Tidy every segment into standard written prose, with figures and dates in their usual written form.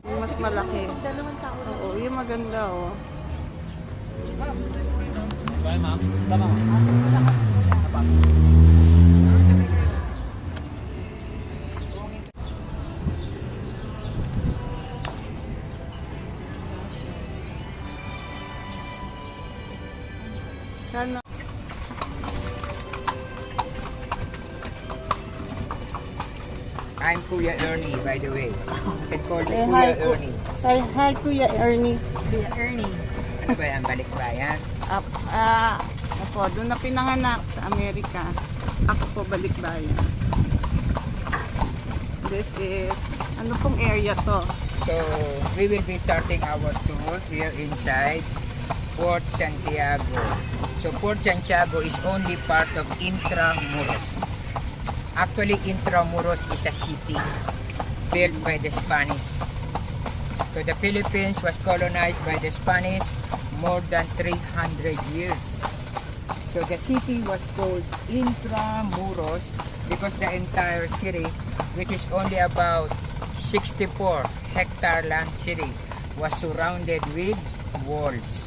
Mas malaki. Dalawang tao lang. Oo, yung maganda oh. Bye, ma'am. Tama. Sana. I'm Kuya Ernie, by the way. Can call me Say Kuya hi, Ernie. Say hi, Kuya Ernie. Kuya Ernie. Ano ba yan? Balikbayan? Opo, doon na pinanganak sa Amerika. Ako po balikbayan. This is, ano pong area to? So, we will be starting our tour here inside Fort Santiago. So, Fort Santiago is only part of Intramuros. Actually, Intramuros is a city built by the Spanish. So, the Philippines was colonized by the Spanish more than 300 years. So, the city was called Intramuros because the entire city, which is only about 64-hectare land city, was surrounded with walls.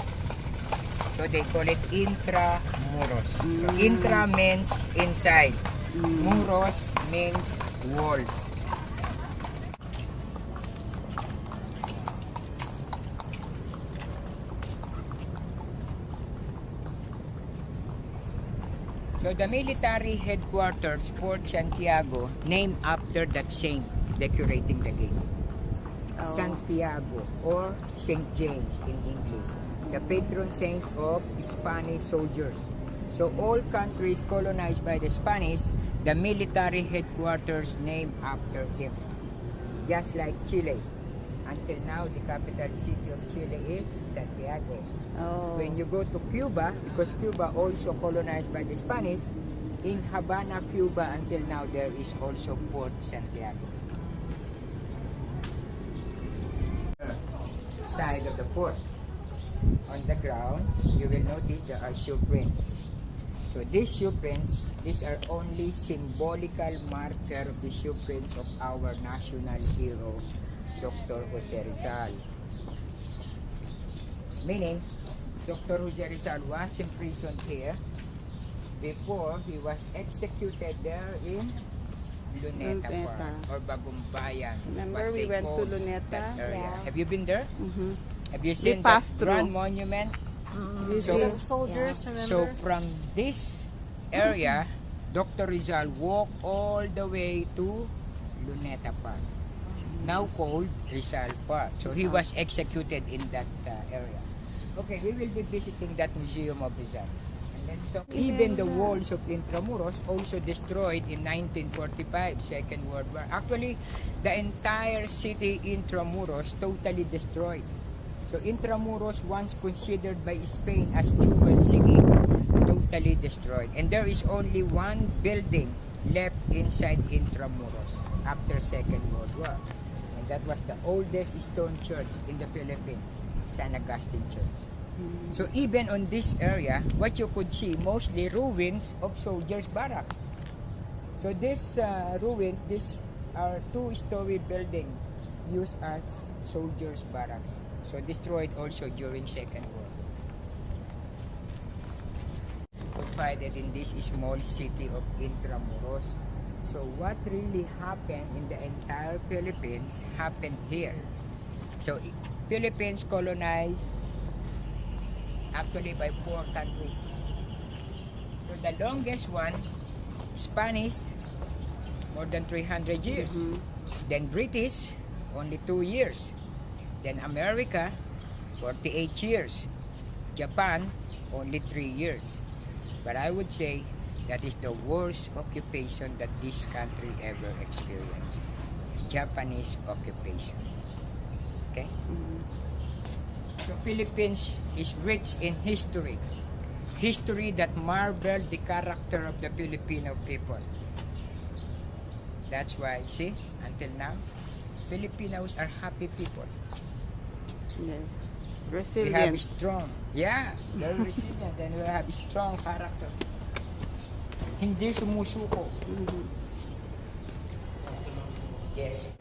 So they call it Intramuros. So intra means inside. Muros means walls. So the military headquarters, Fort Santiago, named after that saint decorating the gate. Santiago or Saint James in English, the patron saint of Spanish soldiers. So all countries colonized by the Spanish, the military headquarters named after him. Just like Chile. Until now, the capital city of Chile is Santiago. Oh. When you go to Cuba, because Cuba also colonized by the Spanish, in Havana, Cuba, until now, there is also Fort Santiago. Side of the fort. On the ground, you will notice there are shoe prints. So these shoe prints, these are only symbolical marker of the shoe prints of our national hero, Dr. Jose Rizal. Meaning, Dr. Jose Rizal was imprisoned here before he was executed there in Luneta Park or Bagumbayan. Remember we went to Luneta? Yeah. Have you been there? Mm-hmm. Have you seen that grand monument? So, soldiers, remember? So from this area, Dr. Rizal walked all the way to Luneta Park, now called Rizal Park. So he was executed in that area. Okay, we will be visiting that museum of Rizal. And let's talk. Even the walls of Intramuros also destroyed in 1945, Second World War. Actually, the entire city Intramuros totally destroyed. So Intramuros, once considered by Spain as jewel city, totally destroyed. And there is only one building left inside Intramuros after Second World War. And that was the oldest stone church in the Philippines, San Agustin Church. So even on this area, what you could see, mostly ruins of soldiers' barracks. So this ruin, these are two-story building used as soldiers' barracks. So destroyed also during Second World War. Confided in this small city of Intramuros. So what really happened in the entire Philippines happened here. So Philippines colonized actually by 4 countries. So the longest one, Spanish, more than 300 years. Then British, only 2 years. Then America, 48 years. Japan, only 3 years. But I would say that is the worst occupation that this country ever experienced. Japanese occupation. Okay? So Philippines is rich in history. History that marveled the character of the Filipino people. That's why, see, until now, Filipinos are happy people. Yes. We have Resilient. strong, yeah, very resilient, and we have strong character. Hindi sumusuko. Yes.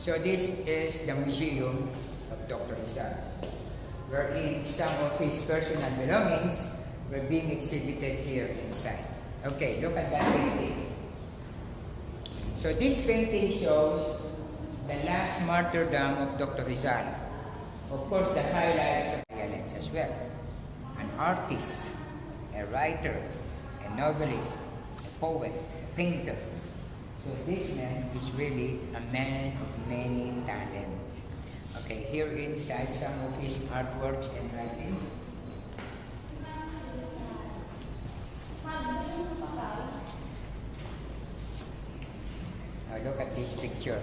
So this is the museum of Dr. Rizal, wherein some of his personal belongings were being exhibited here inside. Okay, look at that painting. So this painting shows the last martyrdom of Dr. Rizal. Of course, the highlights of dialects as well. An artist, a writer, a novelist, a poet, a painter. So this man is really a man of many talents. Okay, here inside some of his artworks and writings. Now look at this picture.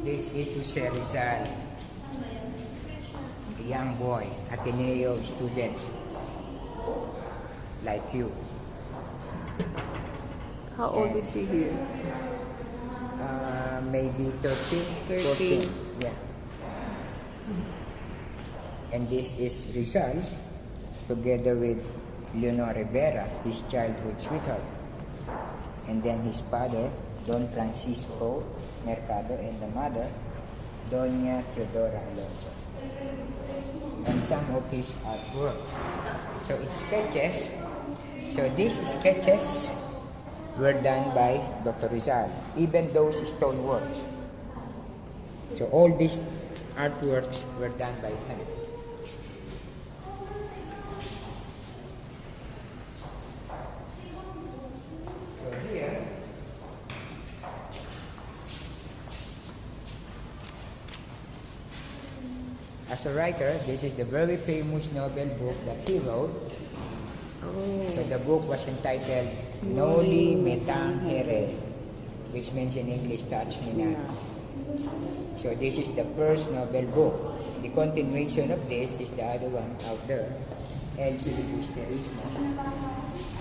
This is Jose Rizal, a young boy, Ateneo student, like you. How old is he here? Maybe 13, 14. Yeah. And this is Rizal, together with Leonor Rivera, his childhood sweetheart. And then his father, Don Francisco Mercado, and the mother, Doña Teodora Alonso. And some of his artworks. So it's sketches. So these sketches were done by Dr. Rizal, even those stone works. So all these artworks were done by him. So here, as a writer, this is the very famous novel book that he wrote. So the book was entitled Noli Me Tangere, which means in English, Touch Me Not. So this is the first novel book. The continuation of this is the other one out there, El Filibusterismo,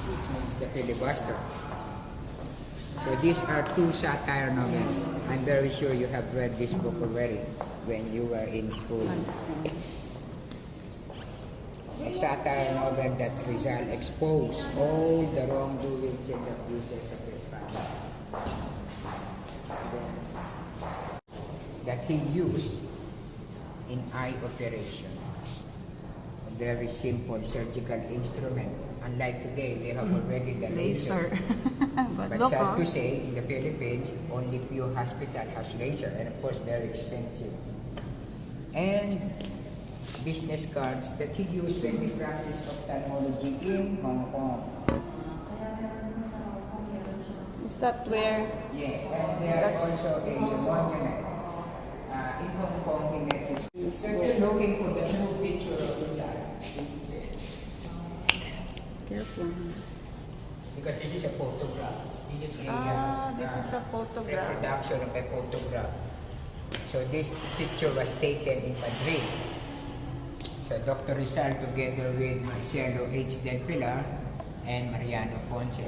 which means the filibuster. So these are two satire novels. I'm very sure you have read this book already when you were in school. A satire novel that Rizal exposed all the wrongdoings and abuses of his father that he used in eye operation. A very simple surgical instrument. Unlike today, they have already the laser. But sad to say, in the Philippines, only few hospital has laser, and of course very expensive. And business cards that he used when he practiced ophthalmology in Hong Kong. Is that where? Yes, and there's also a monument. In Hong Kong, he met his... So if you're looking for the true picture of Rizal, Careful. because this is a photograph. This is a, this is a photograph. reproduction of a photograph. So this picture was taken in Madrid. So Dr. Rizal together with Marcelo H. Del Pilar and Mariano Ponce.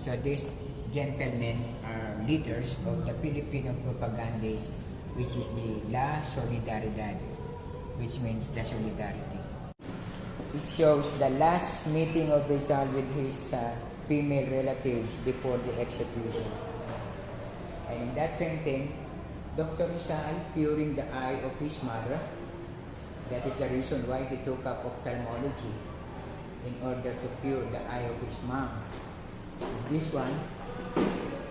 So these gentlemen are leaders of the Filipino propagandists, which is the La Solidaridad, which means the solidarity. It shows the last meeting of Rizal with his female relatives before the execution. And in that painting, Dr. Rizal curing the eye of his mother. That is the reason why he took up ophthalmology, in order to cure the eye of his mom. This one,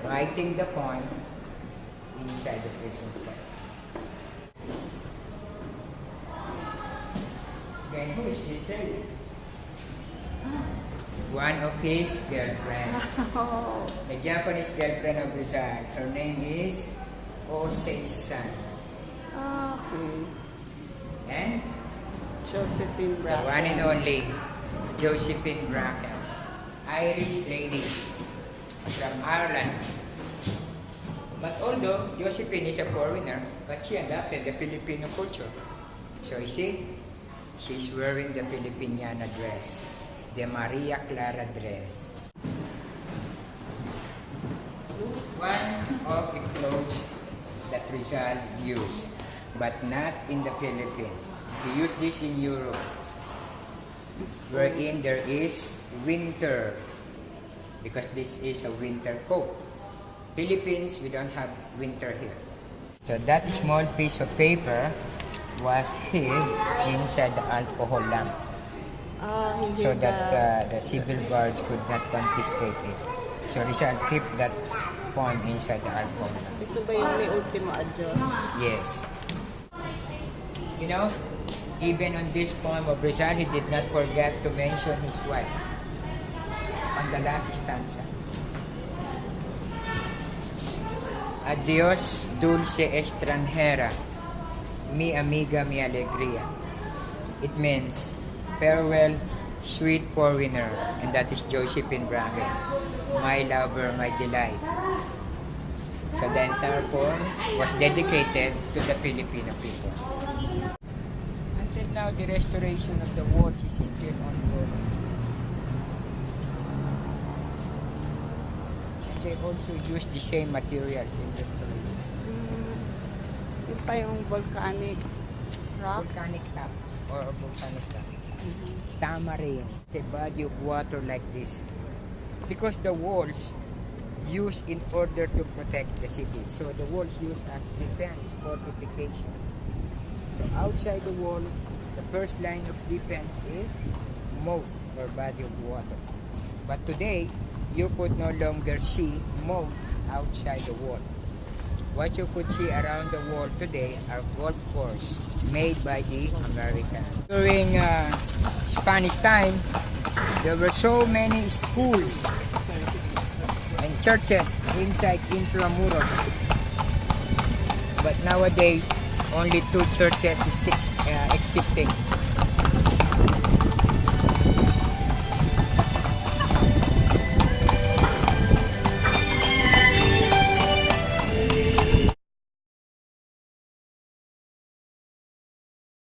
writing the poem inside the prison cell. Then who is this lady? One of his girlfriend. The Japanese girlfriend of Rizal. Her name is Osei-san. Okay. And Josephine the Bracken. one and only Josephine Bracken, Irish lady from Ireland. But although Josephine is a foreigner, but she adopted the Filipino culture. So you see, she's wearing the Filipiniana dress, the Maria Clara dress. One of the clothes that Rizal used, but not in the Philippines. He used this in Europe, wherein there is winter, because this is a winter coat. Philippines, we don't have winter here. So that small piece of paper was hid inside the alcohol lamp so that the civil guards could not confiscate it. So Rizal keeps that poem inside the alcohol lamp. Ito ba yung may ultimo adyo? Yes. You know, even on this poem of Rizal, he did not forget to mention his wife on the last stanza. Adios, dulce extranjera, mi amiga, mi alegría. It means, farewell, sweet foreigner, and that is Josephine Brahe, my lover, my delight. So the entire poem was dedicated to the Filipino people. Until now, the restoration of the walls is still ongoing. They also use the same materials in restoration. Yung pa yung volcanic rock. Volcanic rock or volcanic rock. Tamarin, a body of water like this. Because the walls used in order to protect the city. So the walls used as defense, fortification. So outside the wall, the first line of defense is moat or body of water. But today, you could no longer see moat outside the wall. What you could see around the wall today are golf courses made by the Americans. During Spanish time, there were so many schools and churches inside Intramuros. But nowadays, only 2 churches is existing.